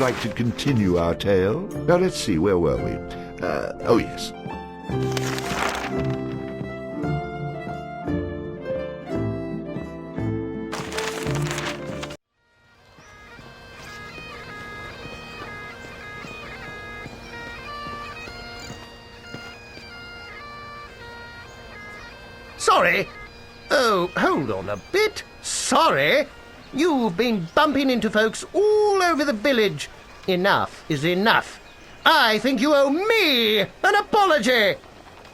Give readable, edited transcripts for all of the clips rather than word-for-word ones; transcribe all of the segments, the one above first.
like to continue our tale? Now, let's see, where were we? Oh, yes. Sorry? Oh, hold on a bit. Sorry? You've been bumping into folks all over the village. Enough is enough. I think you owe me an apology.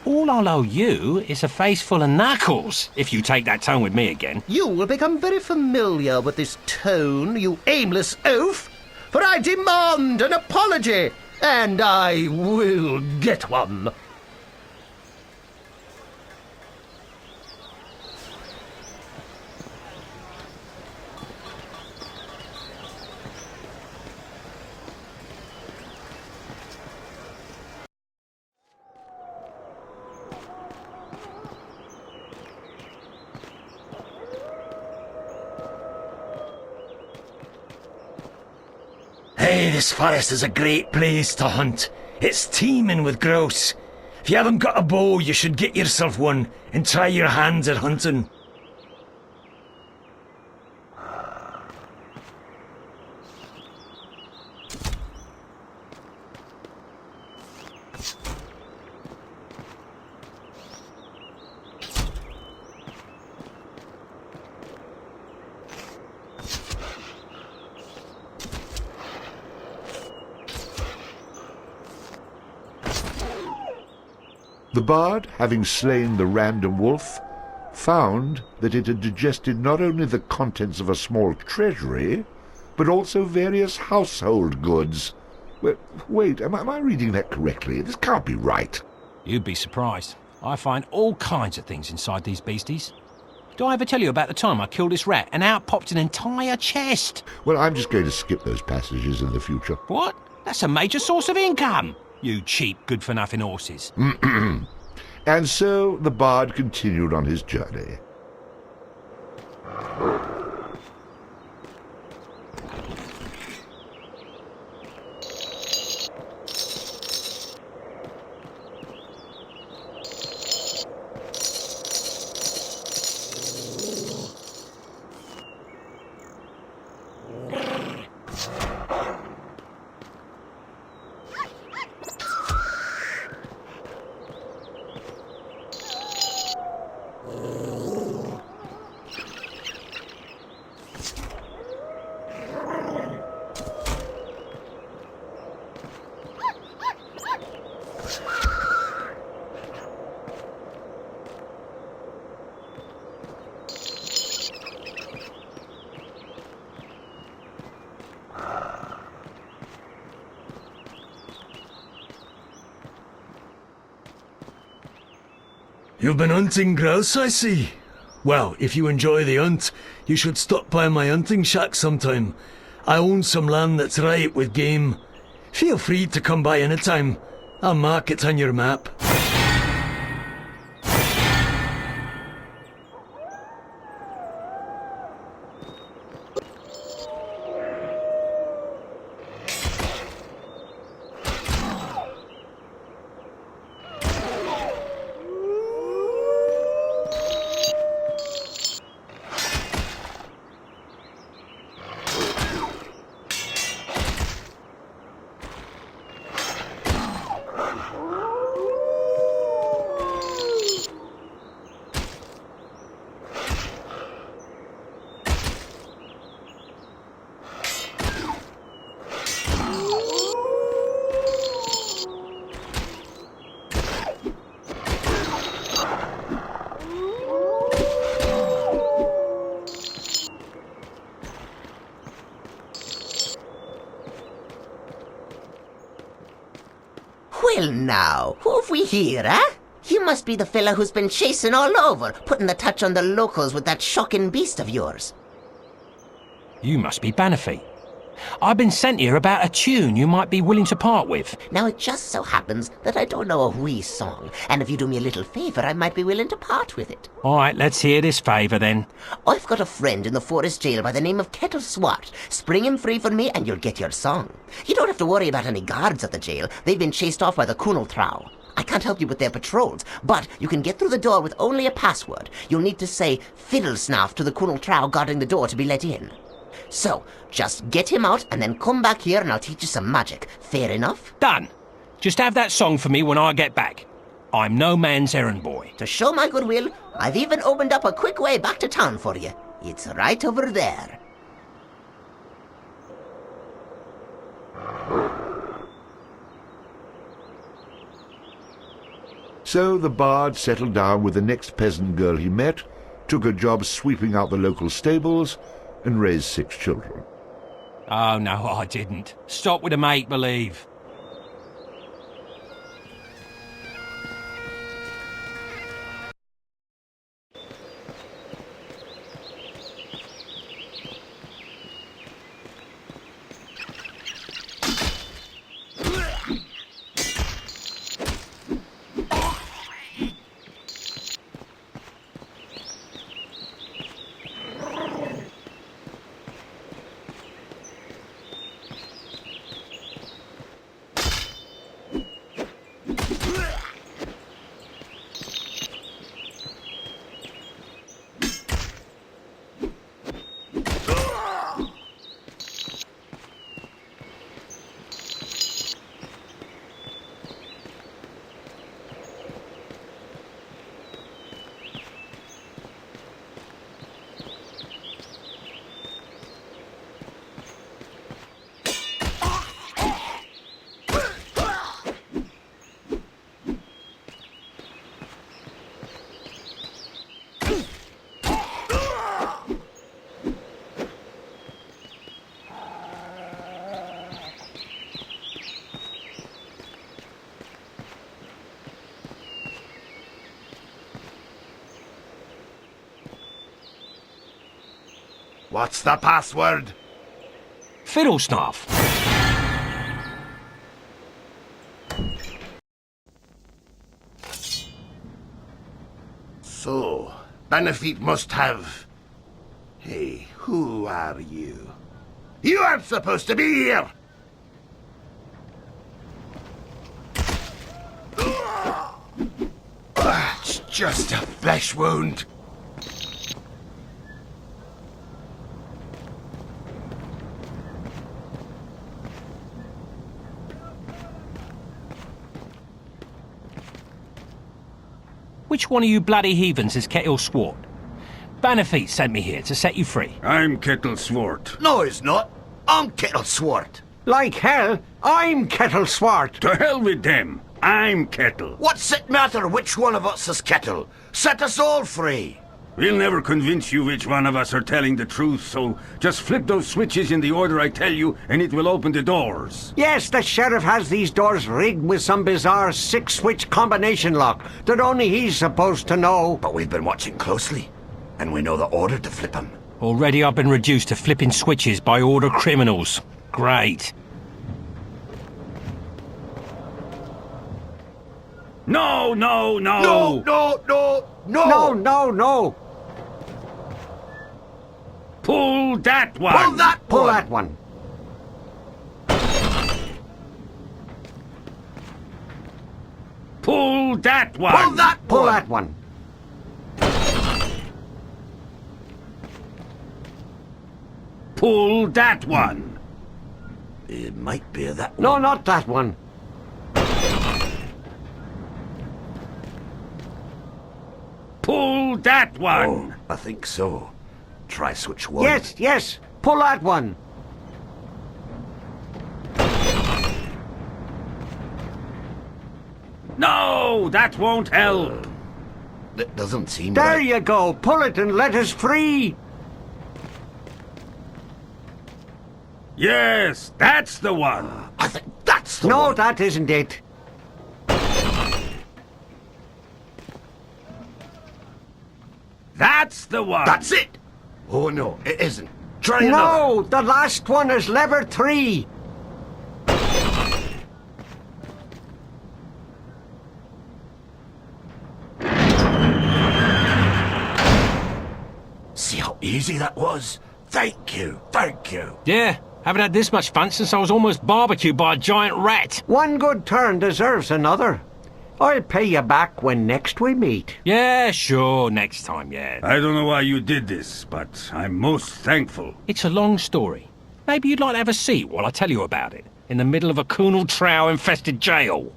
All I'll owe you is a face full of knuckles, if you take that tone with me again. You will become very familiar with this tone, you aimless oaf, for I demand an apology, and I will get one. Hey, this forest is a great place to hunt. It's teeming with grouse. If you haven't got a bow, you should get yourself one and try your hands at hunting. The bard, having slain the random wolf, found that it had digested not only the contents of a small treasury, but also various household goods. Wait, am I reading that correctly? This can't be right. You'd be surprised. I find all kinds of things inside these beasties. Did I ever tell you about the time I killed this rat and out popped an entire chest? Well, I'm just going to skip those passages in the future. What? That's a major source of income, you cheap, good-for-nothing horses. And so the bard continued on his journey. You've been hunting grouse, I see. Well, if you enjoy the hunt, you should stop by my hunting shack sometime. I own some land that's ripe with game. Feel free to come by anytime. I'll mark it on your map. Well now, who have we here, eh? You must be the fella who's been chasing all over, putting the touch on the locals with that shocking beast of yours. You must be Bannerfeet. I've been sent here about a tune you might be willing to part with. Now, it just so happens that I don't know a wee song, and if you do me a little favour, I might be willing to part with it. All right, let's hear this favour then. I've got a friend in the forest jail by the name of Kettle Swart. Spring him free for me and you'll get your song. You don't have to worry about any guards at the jail. They've been chased off by the Kunal Trow. I can't help you with their patrols, but you can get through the door with only a password. You'll need to say fiddle snaff to the Kunal Trow guarding the door to be let in. So, just get him out and then come back here and I'll teach you some magic. Fair enough? Done. Just have that song for me when I get back. I'm no man's errand boy. To show my goodwill, I've even opened up a quick way back to town for you. It's right over there. So the bard settled down with the next peasant girl he met, took a job sweeping out the local stables, and raised 6 children. Oh, no, I didn't. Stop with the make-believe. What's the password? Fiddle snaff. So, Benefit must have... Hey, who are you? You aren't supposed to be here! It's just a flesh wound. Which one of you bloody heathens is Kettle Swart? Bannerfeet sent me here to set you free. I'm Kettle Swart. No, he's not. I'm Kettle Swart. Like hell, I'm Kettle Swart. To hell with them. I'm Kettle. What's it matter which one of us is Kettle? Set us all free. We'll never convince you which one of us are telling the truth, so just flip those switches in the order I tell you, and it will open the doors. Yes, the sheriff has these doors rigged with some bizarre 6-switch combination lock that only he's supposed to know. But we've been watching closely, and we know the order to flip them. Already I've been reduced to flipping switches by order criminals. Great. No, no, no! No, no, no, no! No, no, no! Pull that one! Pull that Pull one! that one. Pull that one! Pull that Pull one! that one. Pull that one! It might be that one. No, not that one. Pull that one! Oh, I think so. Try switch 1. Yes, yes, pull that one. No, that won't help. It doesn't seem There right. you go. Pull it and let us free. Yes, that's the one. I think that's the No, one. that isn't it. That's the one. That's it! Oh no, it isn't. Try another. No, the last one is lever 3. See how easy that was? Thank you, thank you. Yeah, haven't had this much fun since I was almost barbecued by a giant rat. One good turn deserves another. I'll pay you back when next we meet. Yeah, sure, next time, yeah. I don't know why you did this, but I'm most thankful. It's a long story. Maybe you'd like to have a seat while I tell you about it, in the middle of a Kunal Trow-infested jail.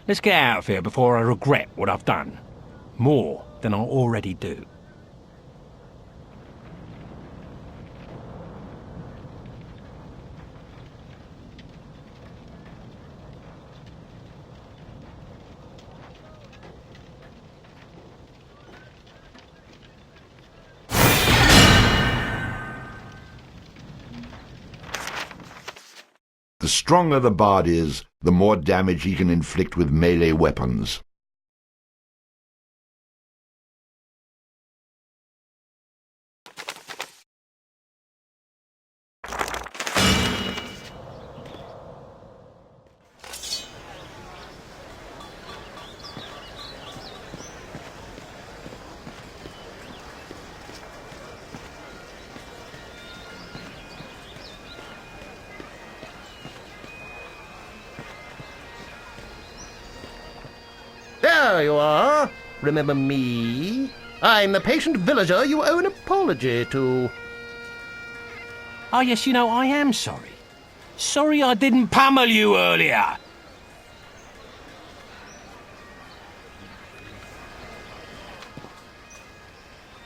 Let's get out of here before I regret what I've done. More than I already do. The stronger the bard is, the more damage he can inflict with melee weapons. There you are. Remember me? I'm the patient villager you owe an apology to. Oh, yes, you know, I am sorry. Sorry I didn't pummel you earlier.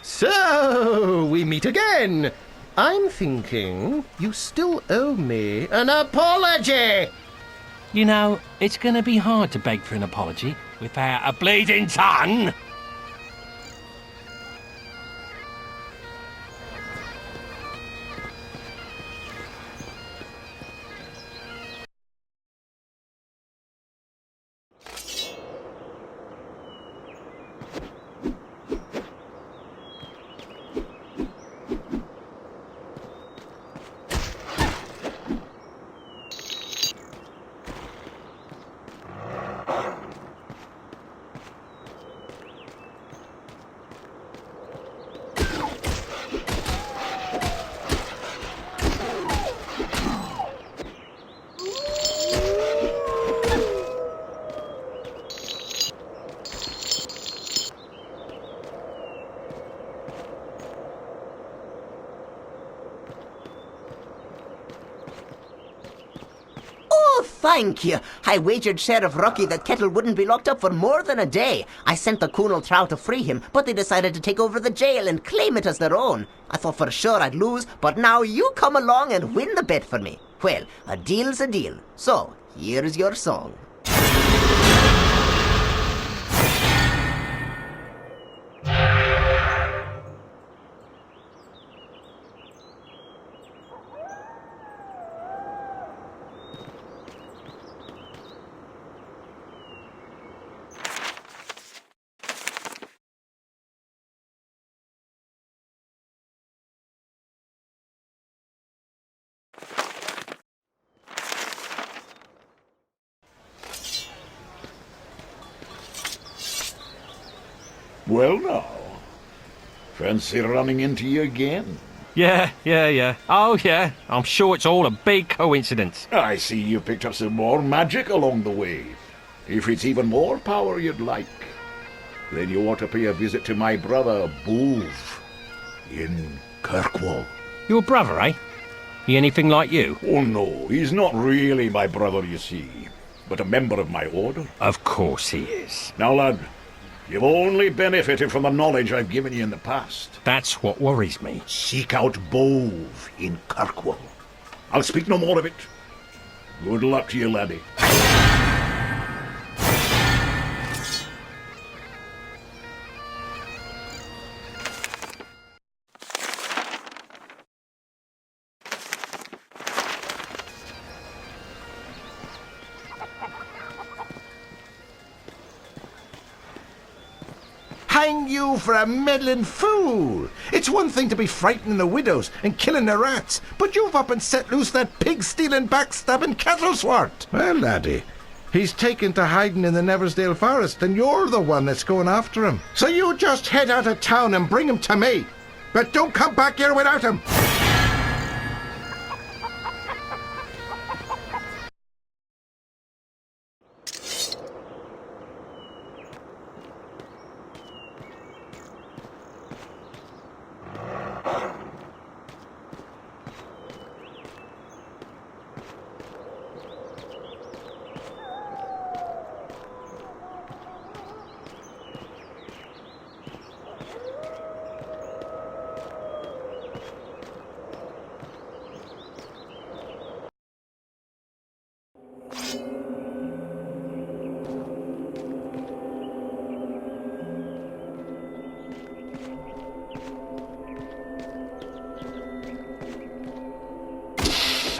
So, we meet again. I'm thinking you still owe me an apology. You know, it's gonna be hard to beg for an apology without a bleeding tongue. Thank you. I wagered Sheriff Rocky that Kettle wouldn't be locked up for more than a day. I sent the Kunal Trow to free him, but they decided to take over the jail and claim it as their own. I thought for sure I'd lose, but now you come along and win the bet for me. Well, a deal's a deal. So, here's your song. Well now, fancy running into you again? Yeah. Oh, yeah, I'm sure it's all a big coincidence. I see you picked up some more magic along the way. If it's even more power you'd like, then you ought to pay a visit to my brother, Boov, in Kirkwall. Your brother, eh? He anything like you? Oh no, he's not really my brother, you see, but a member of my order. Of course he is. Now, lad, you've only benefited from the knowledge I've given you in the past. That's what worries me. Seek out Boov in Kirkwall. I'll speak no more of it. Good luck to you, laddie. hang you for a meddling fool. It's one thing to be frightening the widows and killing the rats, but you've up and set loose that pig-stealing, backstabbing cattle-swart. Well, laddie, he's taken to hiding in the Neversdale forest, and you're the one that's going after him. So you just head out of town and bring him to me. But don't come back here without him.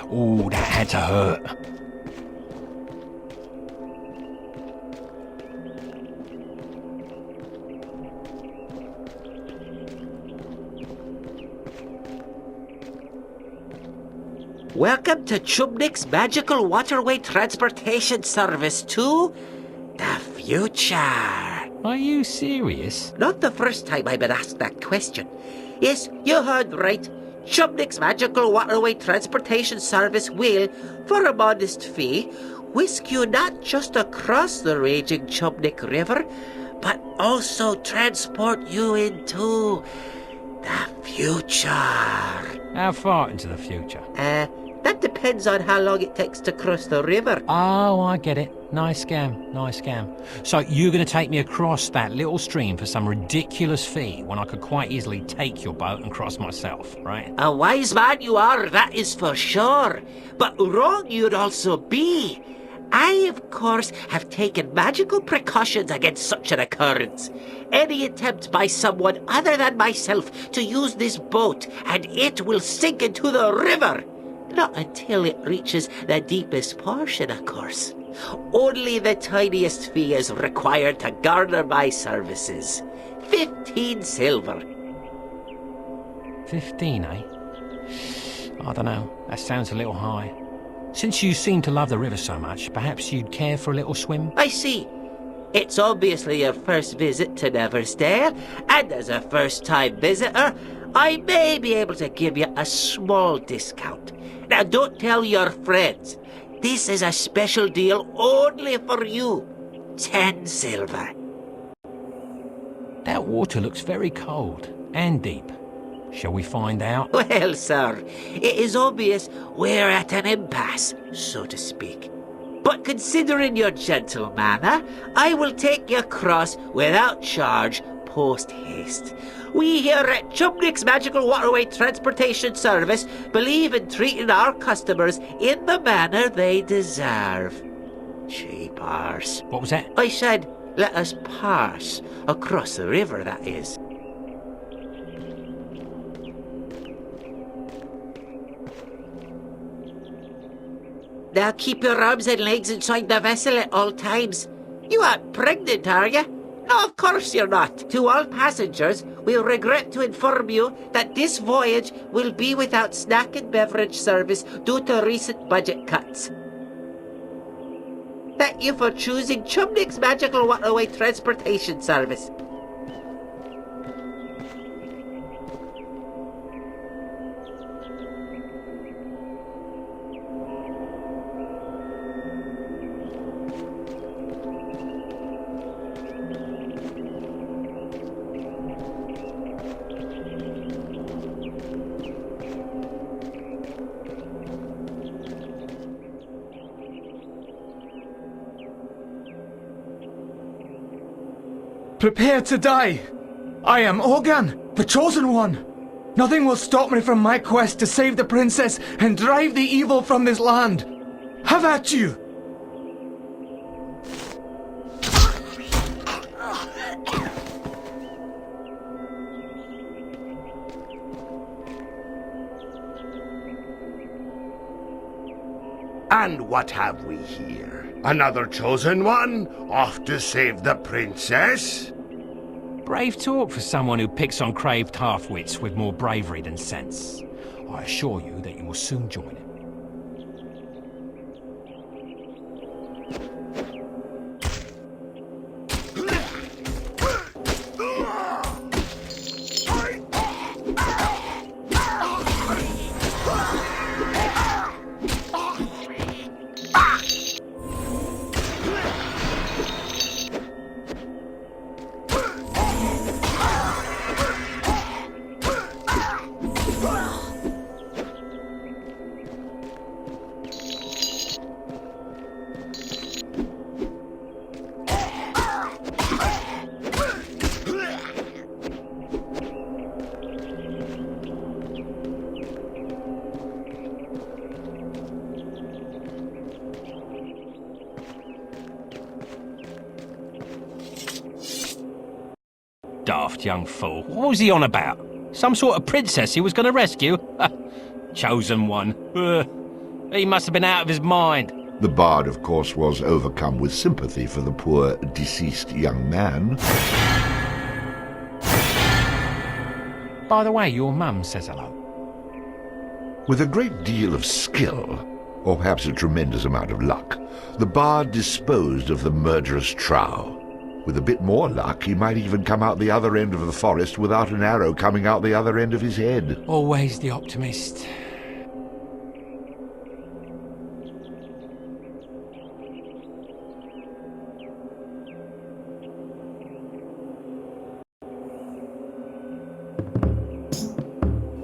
Ooh, that had to hurt. Welcome to Chubnik's Magical Waterway Transportation Service to the future. Are you serious? Not the first time I've been asked that question. Yes, you heard right. Chubnik's Magical Waterway Transportation Service will, for a modest fee, whisk you not just across the raging Chubnik River, but also transport you into the future. How far into the future? That depends on how long it takes to cross the river. Oh, I get it. Nice scam, nice scam. So you're going to take me across that little stream for some ridiculous fee when I could quite easily take your boat and cross myself, right? A wise man you are, that is for sure. But wrong you'd also be. I, of course, have taken magical precautions against such an occurrence. Any attempt by someone other than myself to use this boat, and it will sink into the river. Not until it reaches the deepest portion, of course. Only the tiniest fee is required to garner my services. 15 silver. 15, eh? I don't know. That sounds a little high. Since you seem to love the river so much, perhaps you'd care for a little swim? I see. It's obviously your first visit to Neversdale, and as a first-time visitor, I may be able to give you a small discount. Now, don't tell your friends. This is a special deal only for you. 10 silver. That water looks very cold and deep. Shall we find out? Well, sir, it is obvious we're at an impasse, so to speak. But considering your gentle manner, I will take you across without charge post-haste. We here at Chubnik's Magical Waterway Transportation Service believe in treating our customers in the manner they deserve. Cheapers. What was that? I said, let us pass across the river, that is. Now keep your arms and legs inside the vessel at all times. You aren't pregnant, are you? No, of course you're not. To all passengers, we regret to inform you that this voyage will be without snack and beverage service due to recent budget cuts. Thank you for choosing Chubnik's Magical Waterway Transportation Service. Prepare to die. I am Ogan, the Chosen One. Nothing will stop me from my quest to save the princess and drive the evil from this land. Have at you! And what have we here? Another chosen one? Off to save the princess? Brave talk for someone who picks on craved half-wits with more bravery than sense. I assure you that you will soon join it. Daft young fool. What was he on about? Some sort of princess he was going to rescue? Chosen one. He must have been out of his mind. The bard, of course, was overcome with sympathy for the poor, deceased young man. By the way, your mum says hello. With a great deal of skill, or perhaps a tremendous amount of luck, the bard disposed of the murderous trow. With a bit more luck, he might even come out the other end of the forest without an arrow coming out the other end of his head. Always the optimist.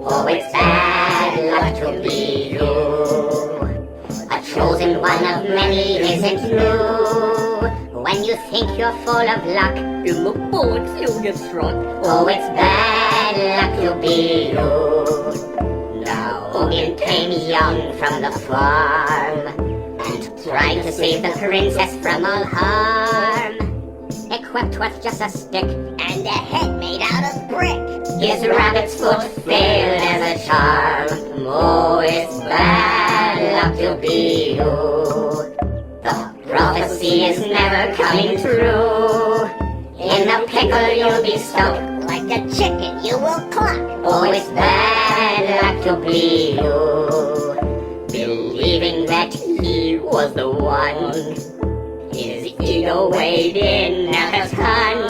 Oh, it's bad luck to be you. A chosen one of many isn't new. When you think you're full of luck, in the bones you'll get struck. Oh, it's bad luck to be you. Now Ogan came young from the farm and tried to save the princess from all harm. Equipped with just a stick and a head made out of brick, his rabbit's foot failed as a charm. Oh, it's bad luck to be you. The prophecy is never coming true. In the pickle you'll be stuck, like a chicken you will cluck. Oh, it's bad luck to be you. Believing that he was the one, his ego weighed in at a ton.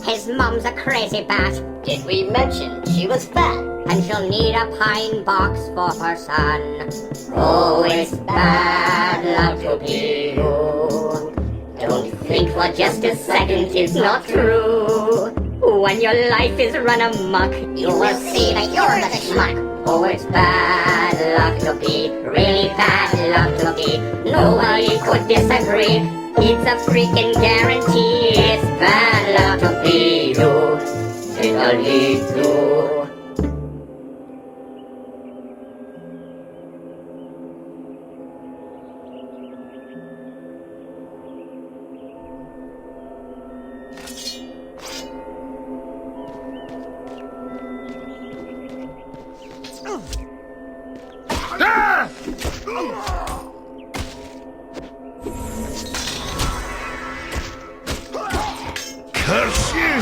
His mum's a crazy bat. Did we mention she was fat? And she'll need a pine box for her son. Oh, it's bad luck to be you. Don't think for just a second it's not true. When your life is run amok, you will see that you're the schmuck. Oh, it's bad luck to be, really bad luck to be. Nobody could disagree. It's a freaking guarantee. It's bad luck to be you. Take a lead through. Curse you!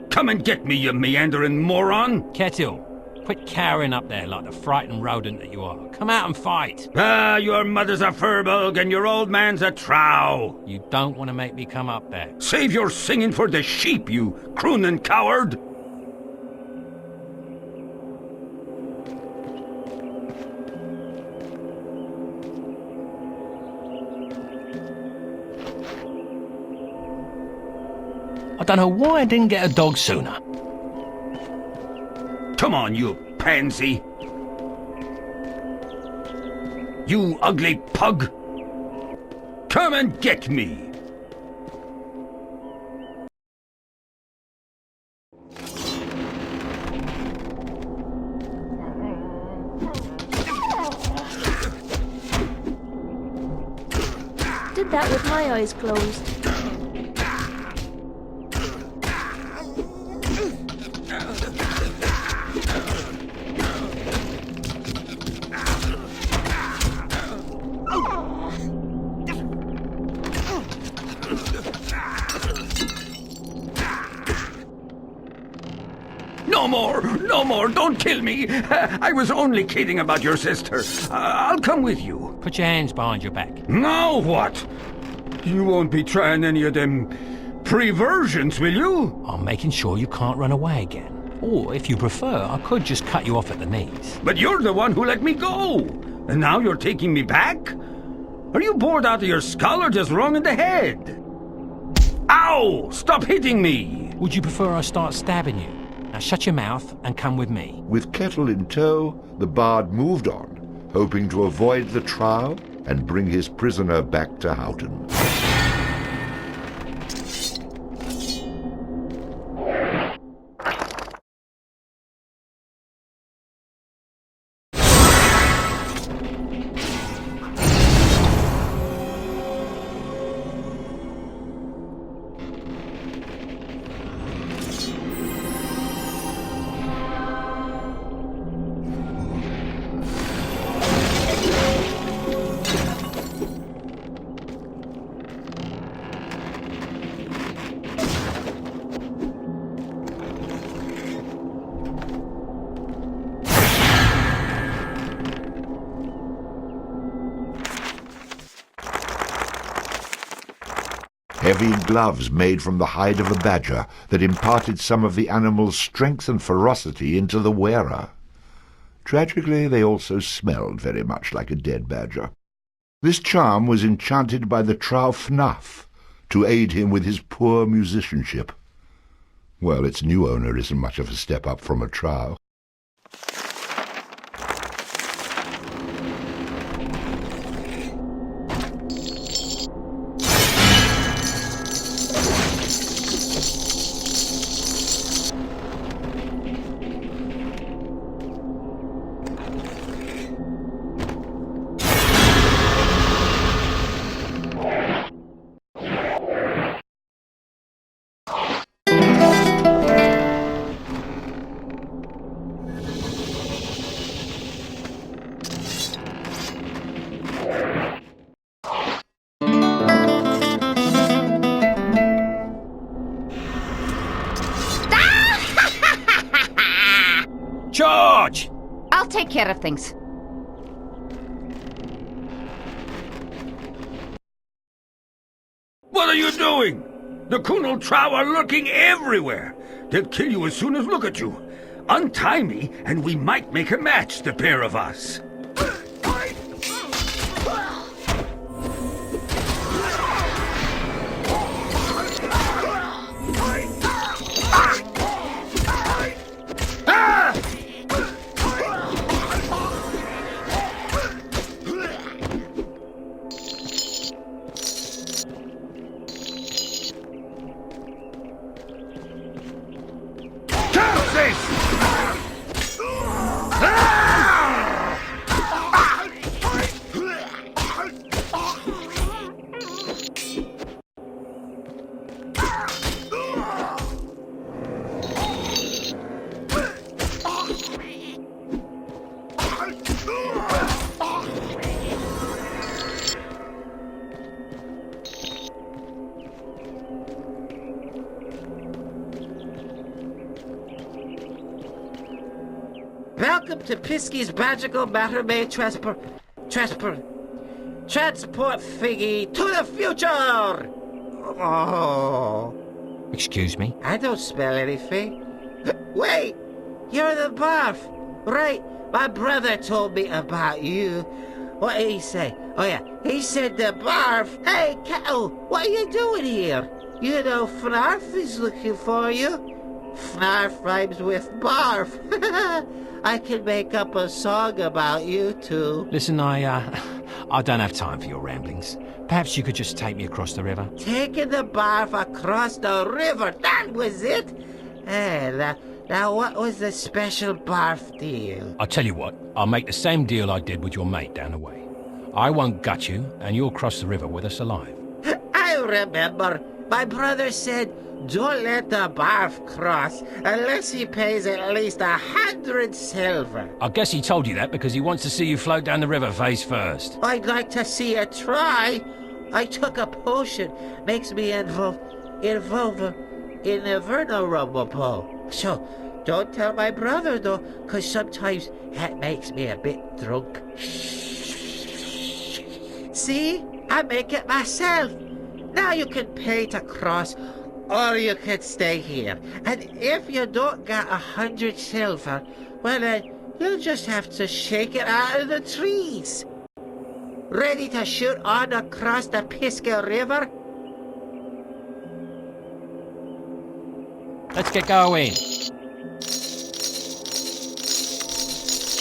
Come and get me, you meandering moron! Kettle, quit cowering up there like the frightened rodent that you are. Come out and fight. Ah, your mother's a furbog and your old man's a trow. You don't want to make me come up there. Save your singing for the sheep, you crooning coward! I don't know why I didn't get a dog sooner. Come on, you pansy. You ugly pug. Come and get me. Did that with my eyes closed. No more, don't kill me. I was only kidding about your sister. I'll come with you. Put your hands behind your back. Now what? You won't be trying any of them perversions, will you? I'm making sure you can't run away again. Or, if you prefer, I could just cut you off at the knees. But you're the one who let me go. And now you're taking me back? Are you bored out of your skull or just wrong in the head? Ow! Stop hitting me! Would you prefer I start stabbing you? Now shut your mouth and come with me. With Kettle in tow, the bard moved on, hoping to avoid the trial and bring his prisoner back to Houghton. Heavy gloves made from the hide of a badger that imparted some of the animal's strength and ferocity into the wearer. Tragically, they also smelled very much like a dead badger. This charm was enchanted by the Ogan Fanarf to aid him with his poor musicianship. Well, its new owner isn't much of a step up from a trowel. Charge! I'll take care of things. What are you doing? The Kunal Trow are lurking everywhere. They'll kill you as soon as look at you. Untie me, and we might make a match, the pair of us. Welcome to Pisky's Magical Matter May Transport Figgy to the future! Oh. Excuse me? I don't smell anything. Wait! You're the barf! Right, my brother told me about you. What did he say? Oh yeah, he said the barf. Hey, Kettle, what are you doing here? You know Fanarf is looking for you. Fanarf rhymes with barf. I can make up a song about you two. Listen, I don't have time for your ramblings. Perhaps you could just take me across the river. Taking the barf across the river, that was it? Now what was the special barf deal? I'll tell you what, I'll make the same deal I did with your mate down the way. I won't gut you, and you'll cross the river with us alive. I remember. My brother said, don't let the barf cross unless he pays at least 100 silver. I guess he told you that because he wants to see you float down the river face first. I'd like to see you try. I took a potion. Makes me invulnerable. So, don't tell my brother, though, because sometimes that makes me a bit drunk. See? I make it myself. Now you can pay to cross, or you can stay here. And if you don't get 100 silver, well then, you'll just have to shake it out of the trees. Ready to shoot on across the Pisca River? Let's get going.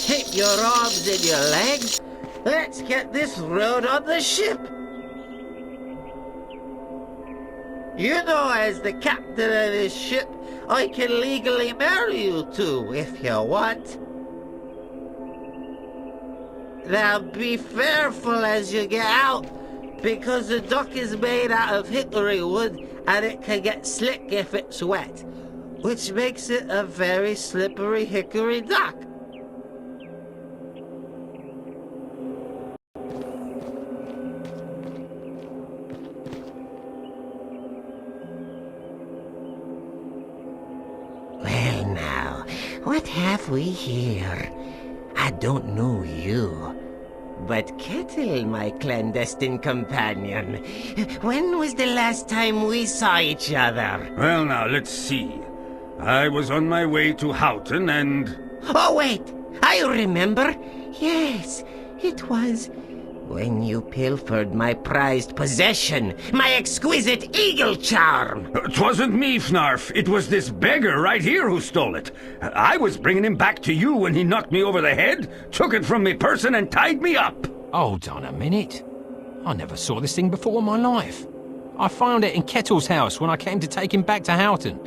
Keep your arms and your legs. Let's get this road on the ship. You know, as the captain of this ship, I can legally marry you two if you want. Now be careful as you get out, because the dock is made out of hickory wood and it can get slick if it's wet, which makes it a very slippery hickory dock. Well now, what have we here? I don't know you, but Kettle, my clandestine companion, when was the last time we saw each other? Well, now, let's see. I was on my way to Houghton and... Oh, wait! I remember! Yes, it was when you pilfered my prized possession, my exquisite eagle charm! 'Twasn't me, Fanarf. It was this beggar right here who stole it. I was bringing him back to you when he knocked me over the head, took it from me person and tied me up. Hold on a minute. I never saw this thing before in my life. I found it in Kettle's house when I came to take him back to Houghton.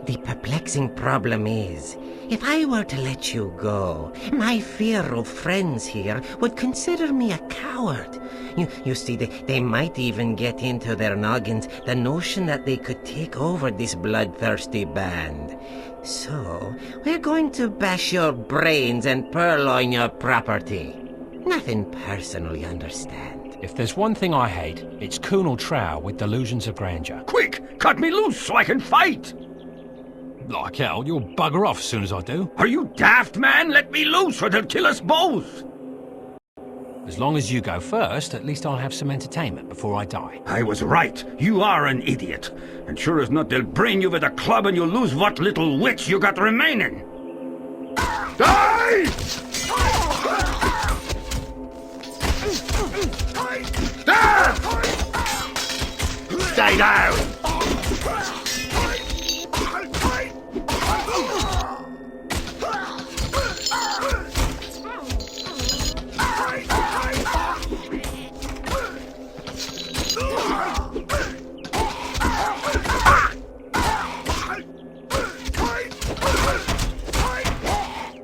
The perplexing problem is, if I were to let you go, my feral friends here would consider me a coward. You see, they might even get into their noggins the notion that they could take over this bloodthirsty band. So, we're going to bash your brains and purloin your property. Nothing personal, you understand. If there's one thing I hate, it's Kunal Trow with delusions of grandeur. Quick, cut me loose so I can fight! Like hell, you'll bugger off as soon as I do. Are you daft, man? Let me loose or they'll kill us both! As long as you go first, at least I'll have some entertainment before I die. I was right. You are an idiot. And sure as not, they'll brain you with a club and you'll lose what little wits you got remaining. Die! Stay down!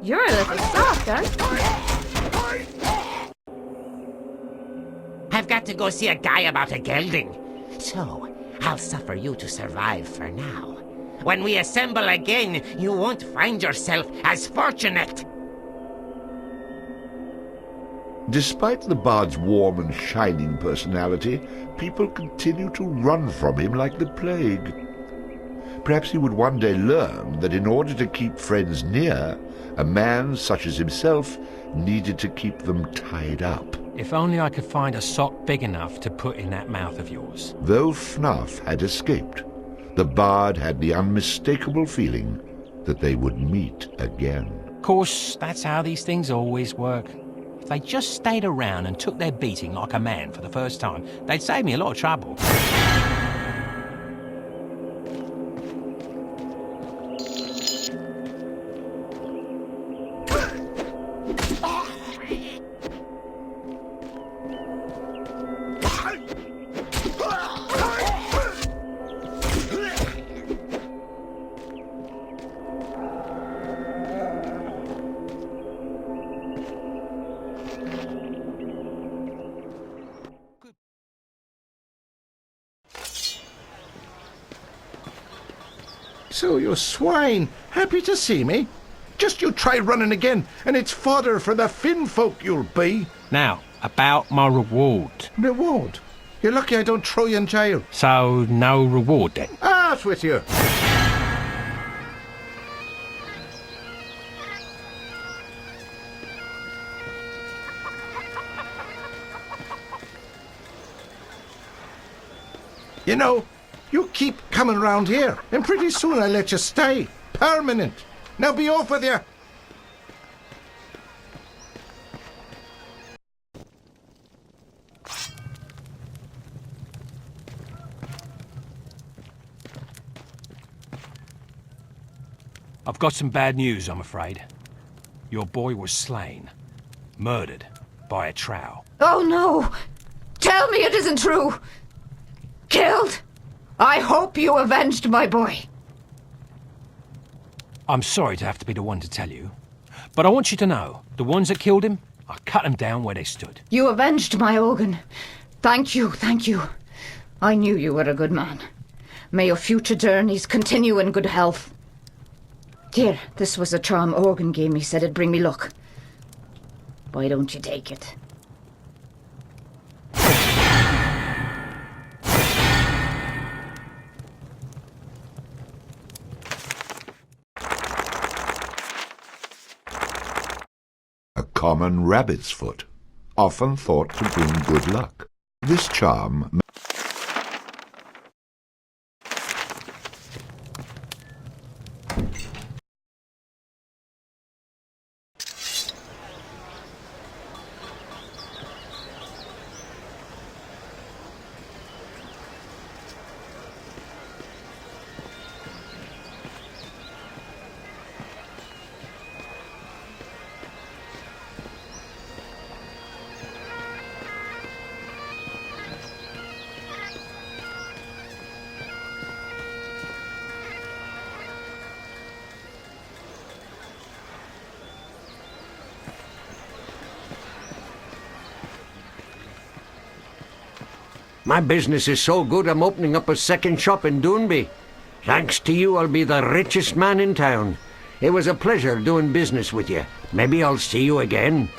You're a little soft, aren't you? I've got to go see a guy about a gelding. So, I'll suffer you to survive for now. When we assemble again, you won't find yourself as fortunate. Despite the bard's warm and shining personality, people continue to run from him like the plague. Perhaps he would one day learn that in order to keep friends near, a man such as himself needed to keep them tied up. If only I could find a sock big enough to put in that mouth of yours. Though Fanarf had escaped, the bard had the unmistakable feeling that they would meet again. Of course, that's how these things always work. If they just stayed around and took their beating like a man for the first time, they'd save me a lot of trouble. So you swine, happy to see me? Just you try running again, and it's fodder for the Finn folk you'll be. Now, about my reward. Reward? You're lucky I don't throw you in jail. So, no reward then? Out with you. You know, you keep coming round here, and pretty soon I'll let you stay. Permanent. Now be off with you. I've got some bad news, I'm afraid. Your boy was slain. Murdered by a trow. Oh no! Tell me it isn't true! Killed? I hope you avenged my boy. I'm sorry to have to be the one to tell you, but I want you to know, the ones that killed him, I cut them down where they stood. You avenged my Ogan. Thank you, thank you. I knew you were a good man. May your future journeys continue in good health. Here, this was a charm Ogan gave me, said it'd bring me luck. Why don't you take it? A common rabbit's foot, often thought to bring good luck. This charm My business is so good I'm opening up a second shop in Doonby. Thanks to you, I'll be the richest man in town. It was a pleasure doing business with you. Maybe I'll see you again.